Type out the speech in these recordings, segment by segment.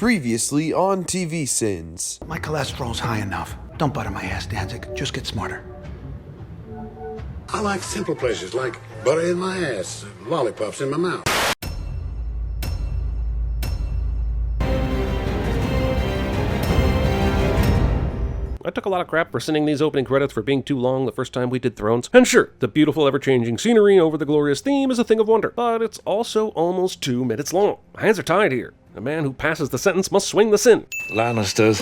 Previously on TVSins. My cholesterol's high enough. Don't butter my ass, Danzig. Just get smarter. I like simple pleasures like butter in my ass, lollipops in my mouth. I took a lot of crap for sending these opening credits for being too long the first time we did Thrones. And sure, the beautiful ever-changing scenery over the glorious theme is a thing of wonder, but it's also almost 2 minutes long. My hands are tied here. A man who passes the sentence must swing the sin. Lannisters,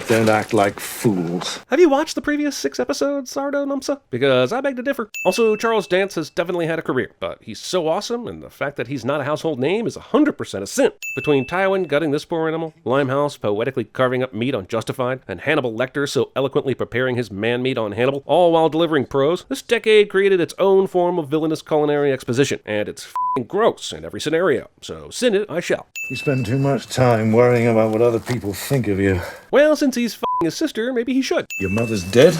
don't act like fools. Have you watched the previous 6 episodes, Sardo Numsa? Because I beg to differ. Also, Charles Dance has definitely had a career, but he's so awesome, and the fact that he's not a household name is 100% a sin. Between Tywin gutting this poor animal, Limehouse poetically carving up meat on Justified, and Hannibal Lecter so eloquently preparing his man-meat on Hannibal, all while delivering prose, this decade created its own form of villainous culinary exposition, and it's f***ing gross in every scenario, so sin it I shall. You spend too much time worrying about what other people think of you. Well, since he's f***ing his sister, maybe he should. Your mother's dead.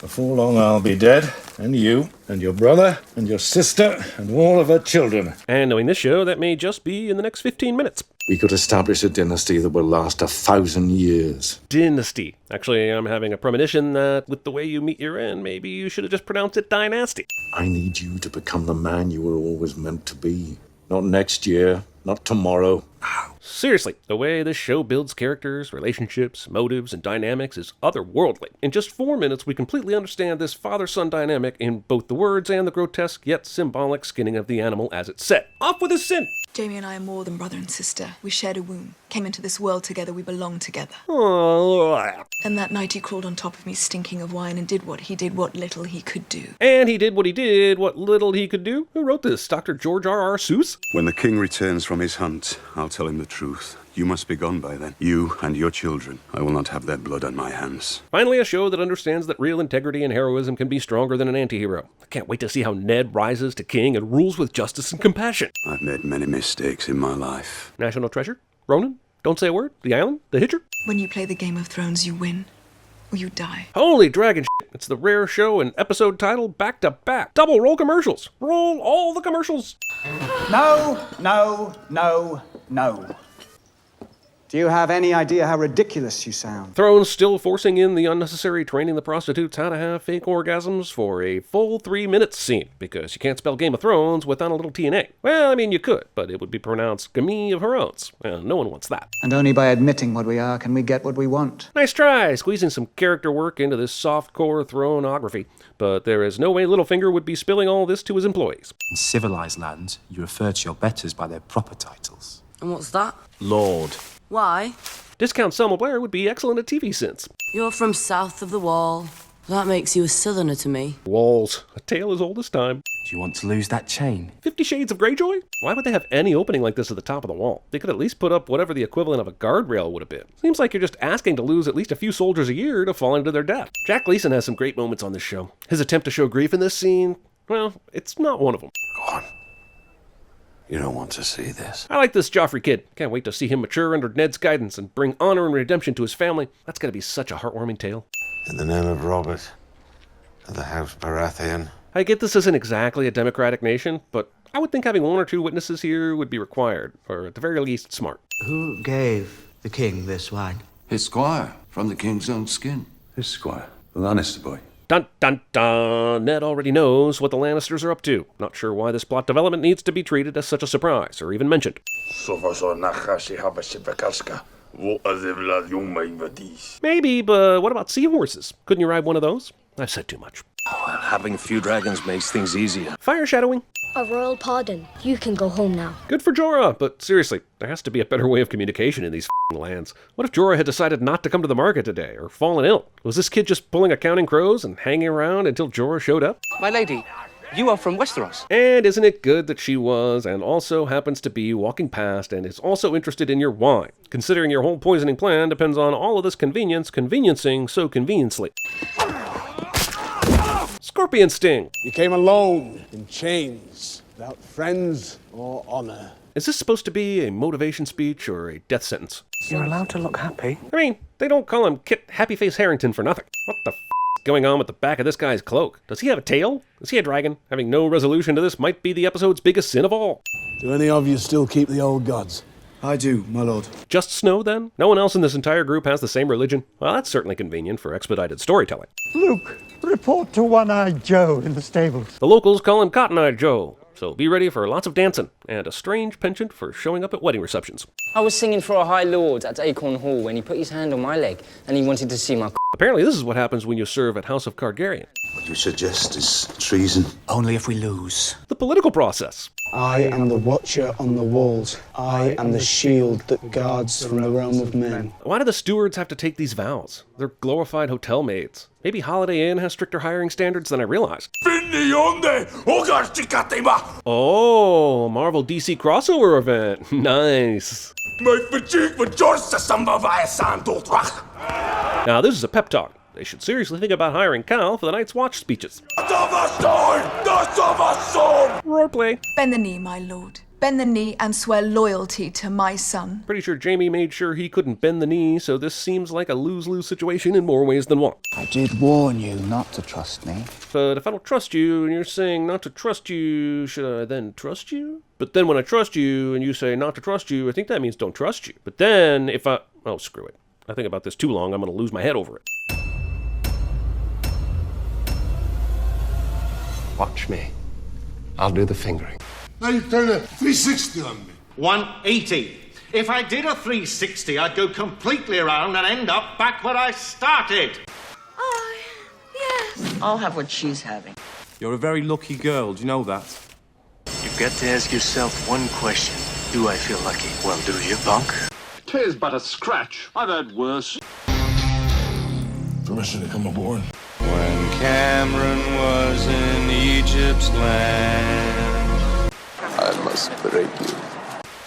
Before long I'll be dead. And you, and your brother, and your sister, and all of her children. And knowing this show, that may just be in the next 15 minutes. We could establish a dynasty that will last 1,000 years. Dynasty. Actually, I'm having a premonition that with the way you meet your end, maybe you should have just pronounced it dynasty. I need you to become the man you were always meant to be. Not next year, not tomorrow. Seriously, the way this show builds characters, relationships, motives, and dynamics is otherworldly. In just 4 minutes, we completely understand this father-son dynamic in both the words and the grotesque yet symbolic skinning of the animal as it's said. Off with his sin! Jamie and I are more than brother and sister. We shared a womb. Came into this world together, we belong together. Oh. And that night he crawled on top of me stinking of wine and did what little he could do. And he did what little he could do? Who wrote this? Dr. George R.R. Seuss? When the king returns from his hunt, I'll tell him the truth. You must be gone by then. You and your children. I will not have their blood on my hands. Finally, a show that understands that real integrity and heroism can be stronger than an anti-hero. I can't wait to see how Ned rises to king and rules with justice and compassion. I've made many mistakes in my life. National Treasure? Ronan? Don't Say a Word? The Island? The Hitcher? When you play the Game of Thrones, you win. Or you die. Holy dragon shit. It's the rare show and episode title back to back. Double roll commercials. Roll all the commercials. No, no, no, no. Do you have any idea how ridiculous you sound? Thrones still forcing in the unnecessary training the prostitutes how to have fake orgasms for a full 3 minutes scene, because you can't spell Game of Thrones without a little TNA. Well, I mean, you could, but it would be pronounced Gamee of Heroes. Well, no one wants that. And only by admitting what we are can we get what we want. Nice try, squeezing some character work into this soft-core thronography, but there is no way Littlefinger would be spilling all this to his employees. In civilized lands, you refer to your betters by their proper titles. And what's that? Lord. Why? Discount Selma Blair would be excellent at TVSins. You're from south of the wall. That makes you a southerner to me. Walls. A tale as old as time. Do you want to lose that chain? 50 Shades of Greyjoy? Why would they have any opening like this at the top of the wall? They could at least put up whatever the equivalent of a guardrail would have been. Seems like you're just asking to lose at least a few soldiers a year to fall into their death. Jack Gleason has some great moments on this show. His attempt to show grief in this scene, well, it's not one of them. Go on. You don't want to see this. I like this Joffrey kid. Can't wait to see him mature under Ned's guidance and bring honor and redemption to his family. That's gonna be such a heartwarming tale. In the name of Robert, of the House Baratheon. I get this isn't exactly a democratic nation, but I would think having 1 or 2 witnesses here would be required, or at the very least, smart. Who gave the king this wine? His squire, from the king's own skin. His squire, the Lannister boy. Dun dun dun! Ned already knows what the Lannisters are up to. Not sure why this plot development needs to be treated as such a surprise, or even mentioned. Maybe, but what about seahorses? Couldn't you ride one of those? I've said too much. Having a few dragons makes things easier. Fire shadowing. A royal pardon. You can go home now. Good for Jorah, but seriously, there has to be a better way of communication in these f***ing lands. What if Jorah had decided not to come to the market today, or fallen ill? Was this kid just pulling a Counting Crows and hanging around until Jorah showed up? My lady, you are from Westeros. And isn't it good that she was, and also happens to be walking past, and is also interested in your wine, considering your whole poisoning plan depends on all of this conveniencing so conveniently. Scorpion Sting. You came alone, in chains, without friends or honor. Is this supposed to be a motivation speech or a death sentence? You're allowed to look happy. I mean, they don't call him Kit Happyface Harrington for nothing. What the f*** is going on with the back of this guy's cloak? Does he have a tail? Is he a dragon? Having no resolution to this might be the episode's biggest sin of all. Do any of you still keep the old gods? I do, my lord. Just Snow, then? No one else in this entire group has the same religion? Well, that's certainly convenient for expedited storytelling. Luke, report to One-Eyed Joe in the stables. The locals call him Cotton-Eyed Joe, so be ready for lots of dancing, and a strange penchant for showing up at wedding receptions. I was singing for a High Lord at Acorn Hall when he put his hand on my leg and he wanted to see my Apparently this is what happens when you serve at House of Cargarian. What you suggest is treason. Only if we lose. The political process. I am the watcher on the walls. I am the shield that guards from the realm of men. Why do the stewards have to take these vows? They're glorified hotel maids. Maybe Holiday Inn has stricter hiring standards than I realized. Oh, Marvel DC crossover event. Nice. Now this is a pep talk. They should seriously think about hiring Cal for the Night's Watch speeches. Roleplay. Bend the knee, my lord. Bend the knee and swear loyalty to my son. Pretty sure Jamie made sure he couldn't bend the knee, so this seems like a lose-lose situation in more ways than one. I did warn you not to trust me. But if I don't trust you and you're saying not to trust you, should I then trust you? But then when I trust you and you say not to trust you, I think that means don't trust you. But then if I... Oh, screw it. I think about this too long, I'm going to lose my head over it. Watch me. I'll do the fingering. Now you turn a 360 on me. 180. If I did a 360, I'd go completely around and end up back where I started. Oh, yes. I'll have what she's having. You're a very lucky girl, do you know that? You've got to ask yourself one question. Do I feel lucky? Well, do you, punk? 'Tis but a scratch. I've had worse. Permission to come aboard. When Cameron was in Egypt's land, I must break you.